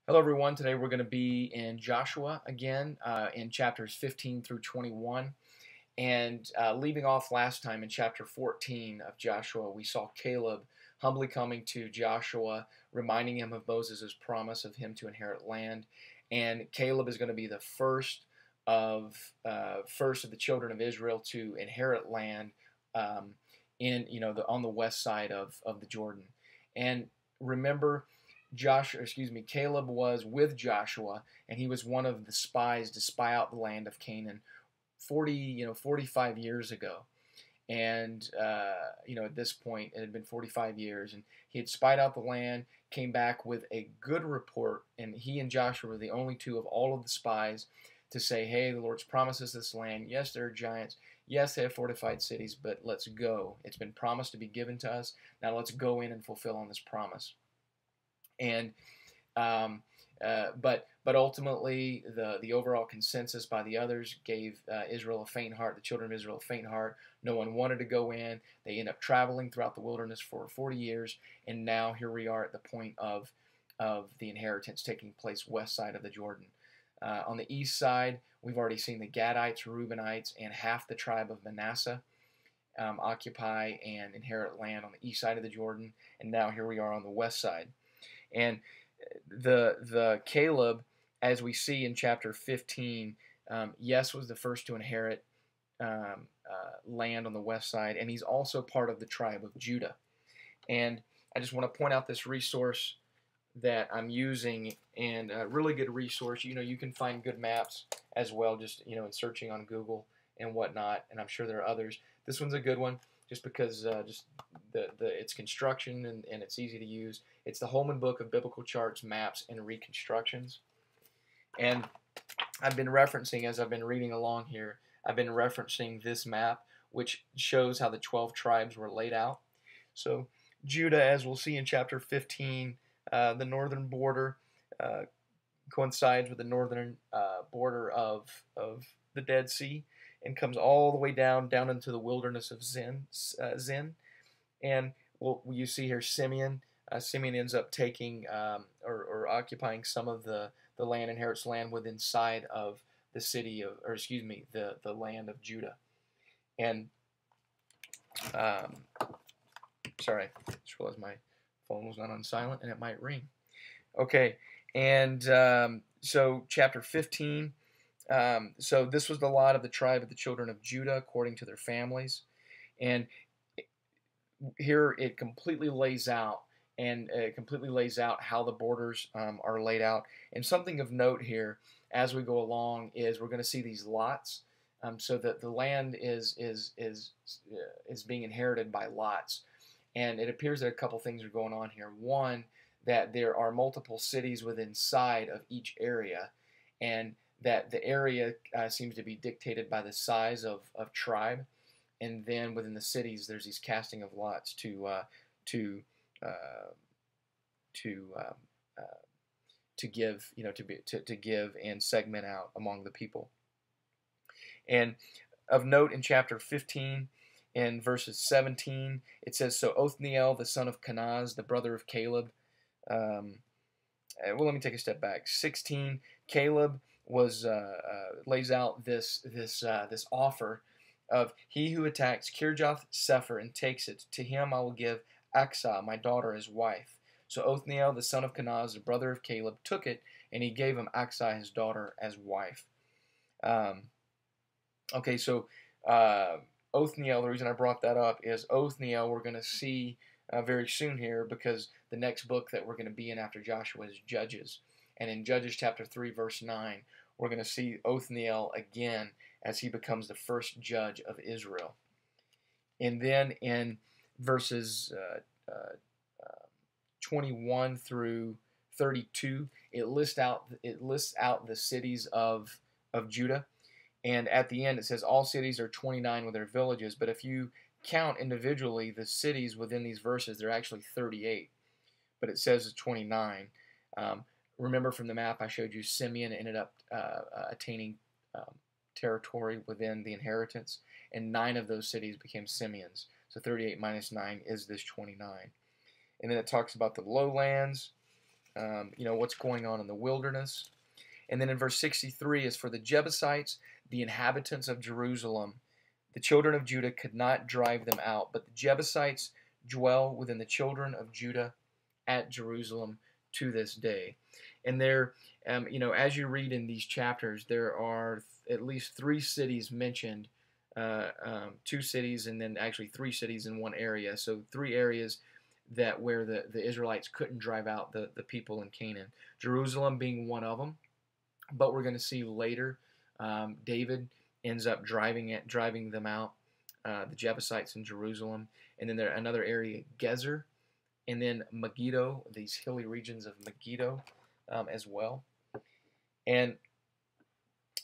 Hello, everyone. Today we're going to be in Joshua again, in chapters 15 through 21. And leaving off last time in chapter 14 of Joshua, we saw Caleb humbly coming to Joshua, reminding him of Moses' promise of him to inherit land. And Caleb is going to be the first of the children of Israel to inherit land on the west side of the Jordan. And remember, Caleb was with Joshua, and he was one of the spies to spy out the land of Canaan 45 years ago. And at this point, it had been 45 years, and he had spied out the land, came back with a good report, and he and Joshua were the only two of all of the spies to say, hey, the Lord's promised us this land. Yes, there are giants. Yes, they have fortified cities, but let's go. It's been promised to be given to us. Now let's go in and fulfill on this promise. And but ultimately, the overall consensus by the others gave Israel a faint heart, the children of Israel a faint heart. No one wanted to go in. They end up traveling throughout the wilderness for 40 years, and now here we are at the point of the inheritance taking place west side of the Jordan. On the east side, we've already seen the Gadites, Reubenites, and half the tribe of Manasseh occupy and inherit land on the east side of the Jordan, and now here we are on the west side. And the Caleb, as we see in chapter 15, yes, was the first to inherit land on the west side, and he's also part of the tribe of Judah. And I just want to point out this resource that I'm using, and a really good resource. You can find good maps as well, just in searching on Google and whatnot. And I'm sure there are others. This one's a good one, just because its construction and it's easy to use. It's the Holman Book of Biblical Charts, Maps, and Reconstructions. And I've been referencing, as I've been reading along here, I've been referencing this map, which shows how the 12 tribes were laid out. So Judah, as we'll see in chapter 15, the northern border coincides with the northern border of the Dead Sea, and comes all the way down into the wilderness of Zin. And you see here Simeon. Simeon ends up taking or occupying some of the land, inherits land within inside of the city of, the land of Judah. And sorry, I just realized my phone was not on silent and it might ring. Okay, and so chapter 15. So this was the lot of the tribe of the children of Judah according to their families. And here it completely lays out how the borders are laid out. And something of note here as we go along is we're going to see these lots, so that the land is being inherited by lots. And it appears that a couple things are going on here. One, that there are multiple cities within inside of each area, and that the area seems to be dictated by the size of tribe. And then within the cities, there's these casting of lots to give, to give and segment out among the people. And of note in chapter 15, in verses 17, it says, "So Othniel, the son of Kenaz, the brother of Caleb." Let me take a step back. 16, Caleb lays out this offer of, he who attacks Kirjath Sepher and takes it, to him I will give Aksah, my daughter, as wife. So Othniel, the son of Kenaz, the brother of Caleb, took it, and he gave him Aksah, his daughter, as wife. Okay, so Othniel, the reason I brought that up is Othniel we're going to see very soon here, because the next book that we're going to be in after Joshua is Judges. And in Judges chapter 3, verse 9, we're going to see Othniel again as he becomes the first judge of Israel. And then in verses 21 through 32, it lists out the cities of Judah. And at the end, it says all cities are 29 with their villages. But if you count individually the cities within these verses, they're actually 38. But it says it's 29. Remember from the map I showed you, Simeon ended up attaining territory within the inheritance, and 9 of those cities became Simeon's. So 38 minus 9 is this 29. And then it talks about the lowlands, what's going on in the wilderness. And then in verse 63 is for the Jebusites, the inhabitants of Jerusalem. The children of Judah could not drive them out, but the Jebusites dwell within the children of Judah at Jerusalem to this day. And there, as you read in these chapters, there are at least 3 cities mentioned, 2 cities, and then actually 3 cities in one area. So 3 areas that where the Israelites couldn't drive out the people in Canaan. Jerusalem being one of them, but we're going to see later David ends up driving them out, the Jebusites in Jerusalem, and then another area, Gezer, and then Megiddo, these hilly regions of Megiddo as well. And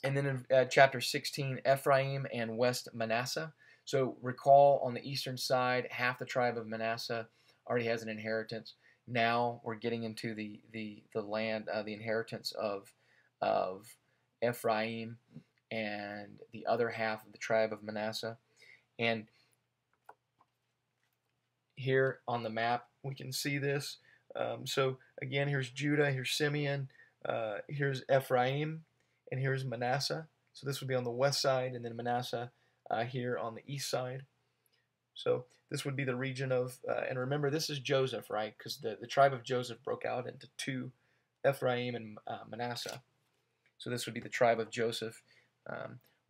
then in chapter 16, Ephraim and West Manasseh. So recall, on the eastern side, half the tribe of Manasseh already has an inheritance. Now we're getting into the land, the inheritance of Ephraim and the other half of the tribe of Manasseh. And here on the map, we can see this. So again, here's Judah, here's Simeon, here's Ephraim, and here's Manasseh. So this would be on the west side, and then Manasseh here on the east side. So this would be the region of, and remember, this is Joseph, right? Because the tribe of Joseph broke out into 2, Ephraim and Manasseh. So this would be the tribe of Joseph,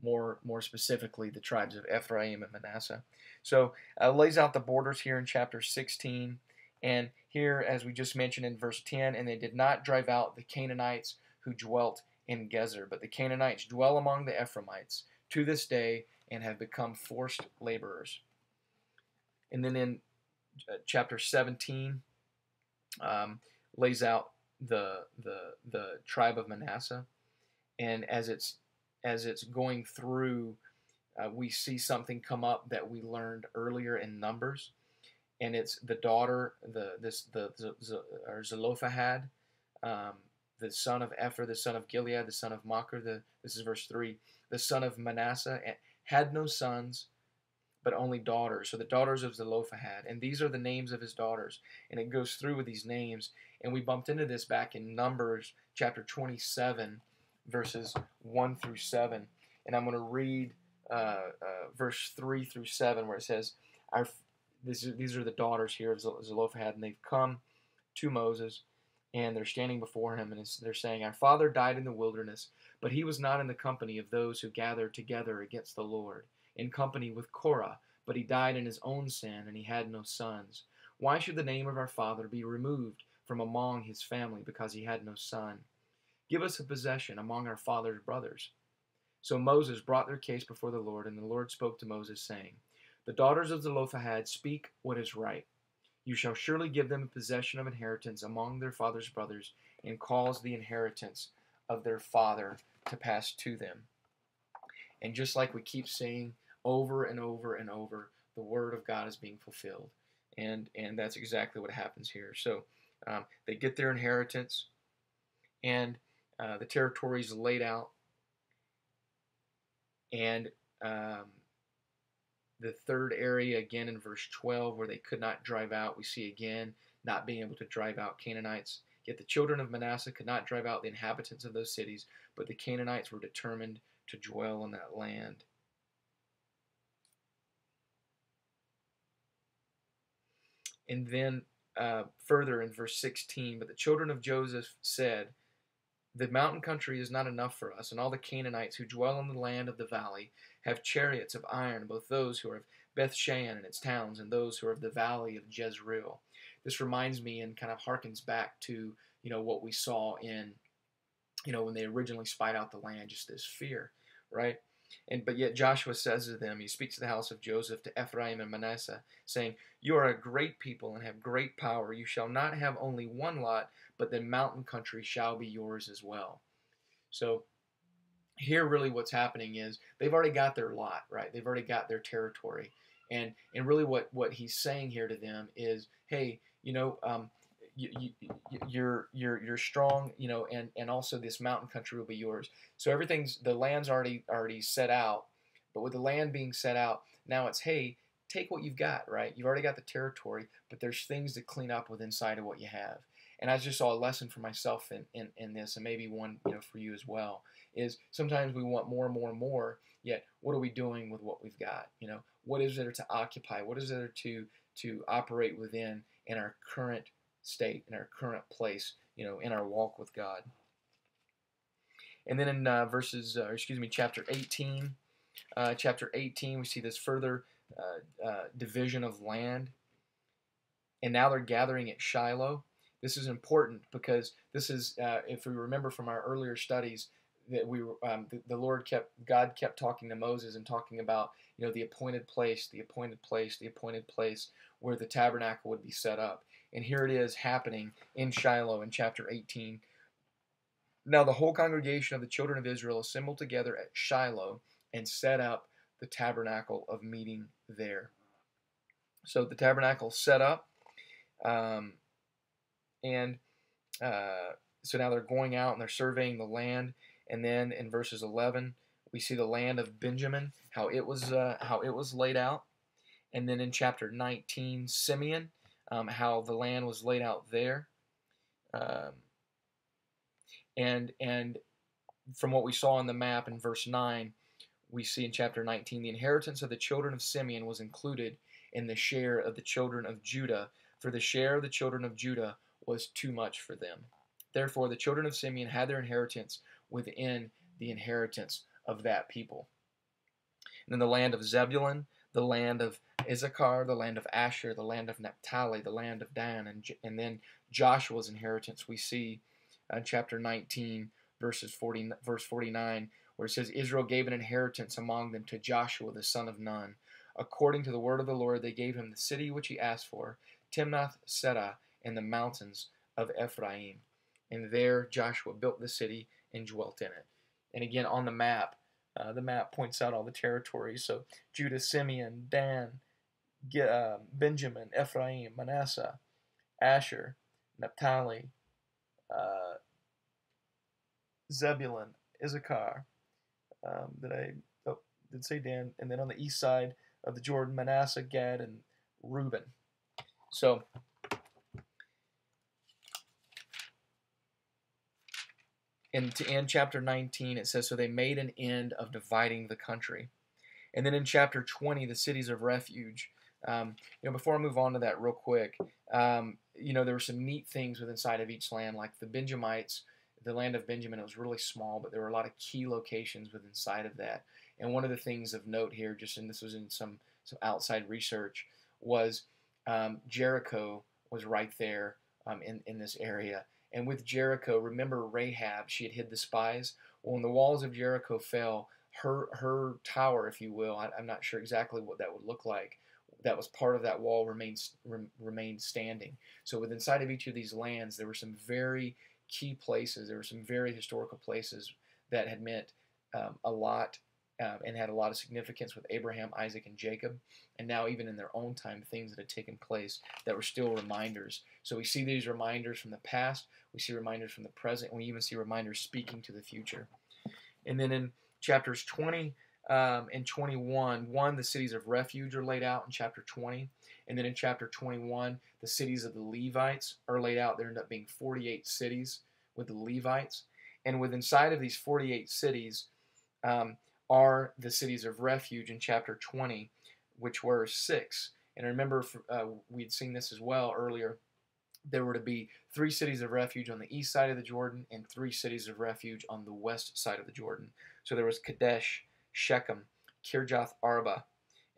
more specifically the tribes of Ephraim and Manasseh. So lays out the borders here in chapter 16. And here, as we just mentioned in verse 10, and they did not drive out the Canaanites who dwelt in Gezer, but the Canaanites dwell among the Ephraimites to this day and have become forced laborers. And then in chapter 17 lays out the tribe of Manasseh, and as it's going through, we see something come up that we learned earlier in Numbers, and it's the daughter, Zelophehad, the son of Epher, the son of Gilead, the son of Machir. This is verse 3. The son of Manasseh had no sons, but only daughters. So the daughters of Zelophehad, and these are the names of his daughters. And it goes through with these names, and we bumped into this back in Numbers chapter 27, verses 1 through 7. And I'm going to read verse 3 through 7, where it says, these are the daughters here of Zelophehad, and they've come to Moses, and they're standing before him, and they're saying, "Our father died in the wilderness, but he was not in the company of those who gathered together against the Lord, in company with Korah, but he died in his own sin, and he had no sons. Why should the name of our father be removed from among his family because he had no son? Give us a possession among our father's brothers." So Moses brought their case before the Lord, and the Lord spoke to Moses, saying, "The daughters of Zelophehad speak what is right. You shall surely give them a possession of inheritance among their father's brothers, and cause the inheritance of their father to pass to them." And just like we keep saying over and over and over, the word of God is being fulfilled. And that's exactly what happens here. So they get their inheritance, and the territory is laid out. And the third area, again in verse 12, where they could not drive out, we see again not being able to drive out Canaanites. Yet the children of Manasseh could not drive out the inhabitants of those cities, but the Canaanites were determined to dwell in that land. And then further in verse 16, but the children of Joseph said, "The mountain country is not enough for us, and all the Canaanites who dwell in the land of the valley have chariots of iron, both those who are of Bethshan and its towns, and those who are of the valley of Jezreel." This reminds me and kind of harkens back to what we saw in when they originally spied out the land, just this fear, right? But yet Joshua says to them, he speaks to the house of Joseph, to Ephraim and Manasseh, saying, "You are a great people and have great power. You shall not have only one lot, but the mountain country shall be yours as well." So here really what's happening is they've already got their lot, right? They've already got their territory. And really what he's saying here to them is, hey, you're strong, and also this mountain country will be yours. So the land's already set out, but with the land being set out, now it's, hey, take what you've got, right? You've already got the territory, but there's things to clean up with inside of what you have. And I just saw a lesson for myself in this, and maybe one for you as well. Is sometimes we want more and more and more, yet what are we doing with what we've got? What is there to occupy? What is there to operate within in our current state, in our current place, in our walk with God? And then in chapter 18, we see this further division of land. And now they're gathering at Shiloh. This is important because this is, if we remember from our earlier studies, that God kept talking to Moses and talking about, the appointed place, the appointed place, the appointed place where the tabernacle would be set up. And here it is happening in Shiloh in chapter 18. Now the whole congregation of the children of Israel assembled together at Shiloh and set up the tabernacle of meeting there. So the tabernacle set up, so now they're going out and they're surveying the land. And then in verses 11, we see the land of Benjamin, how it was laid out. And then in chapter 19, Simeon, how the land was laid out there. And from what we saw on the map in verse 9, we see in chapter 19, the inheritance of the children of Simeon was included in the share of the children of Judah, for the share of the children of Judah was too much for them. Therefore, the children of Simeon had their inheritance within the inheritance of that people. And then the land of Zebulun, the land of Issachar, the land of Asher, the land of Naphtali, the land of Dan, and then Joshua's inheritance we see in chapter 19, verse 49, where it says, Israel gave an inheritance among them to Joshua the son of Nun. According to the word of the Lord, they gave him the city which he asked for, Timnath-Serah, in the mountains of Ephraim. And there Joshua built the city and dwelt in it. And again, on the map points out all the territories. So Judah, Simeon, Dan, Benjamin, Ephraim, Manasseh, Asher, Naphtali, Zebulun, Issachar. Did say Dan? And then on the east side of the Jordan, Manasseh, Gad, and Reuben. So to end chapter 19, it says, so they made an end of dividing the country. And then in chapter 20, the cities of refuge. Before I move on to that real quick, there were some neat things within inside of each land, like the Benjamites, the land of Benjamin. It was really small, but there were a lot of key locations within inside of that. And one of the things of note here, and this was in some outside research, was Jericho was right there in this area. And with Jericho, remember Rahab, she had hid the spies. Well, when the walls of Jericho fell, her tower, if you will, I'm not sure exactly what that would look like, that was part of that wall remained standing. So within inside of each of these lands, there were some very key places. There were some very historical places that had meant a lot and had a lot of significance with Abraham, Isaac, and Jacob. And now even in their own time, things that had taken place that were still reminders. So we see these reminders from the past. We see reminders from the present. And we even see reminders speaking to the future. And then in chapters 20 and 21, the cities of refuge are laid out in chapter 20. And then in chapter 21, the cities of the Levites are laid out. There end up being 48 cities with the Levites. And within inside of these 48 cities are the cities of refuge in chapter 20, which were 6. And I remember we'd seen this as well earlier. There were to be 3 cities of refuge on the east side of the Jordan and 3 cities of refuge on the west side of the Jordan. So there was Kadesh, Shechem, Kirjath Arba,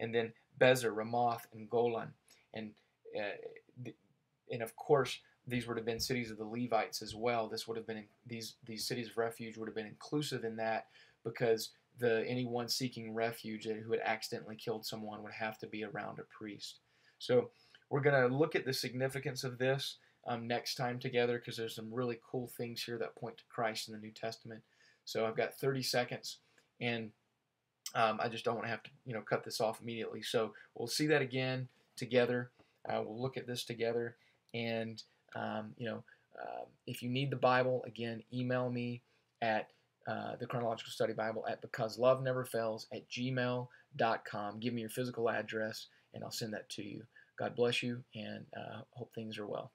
and then Bezer, Ramoth, and Golan. And of course, these would have been cities of the Levites as well. This would have been these cities of refuge would have been inclusive in that, because anyone seeking refuge who had accidentally killed someone would have to be around a priest. So we're going to look at the significance of this next time together, because there's some really cool things here that point to Christ in the New Testament. So I've got 30 seconds, and I just don't want to have to cut this off immediately. So we'll see that again together. We'll look at this together, and if you need the Bible, again, email me at the Chronological Study Bible at becauseloveneverfails@gmail.com. Give me your physical address, and I'll send that to you. God bless you, and hope things are well.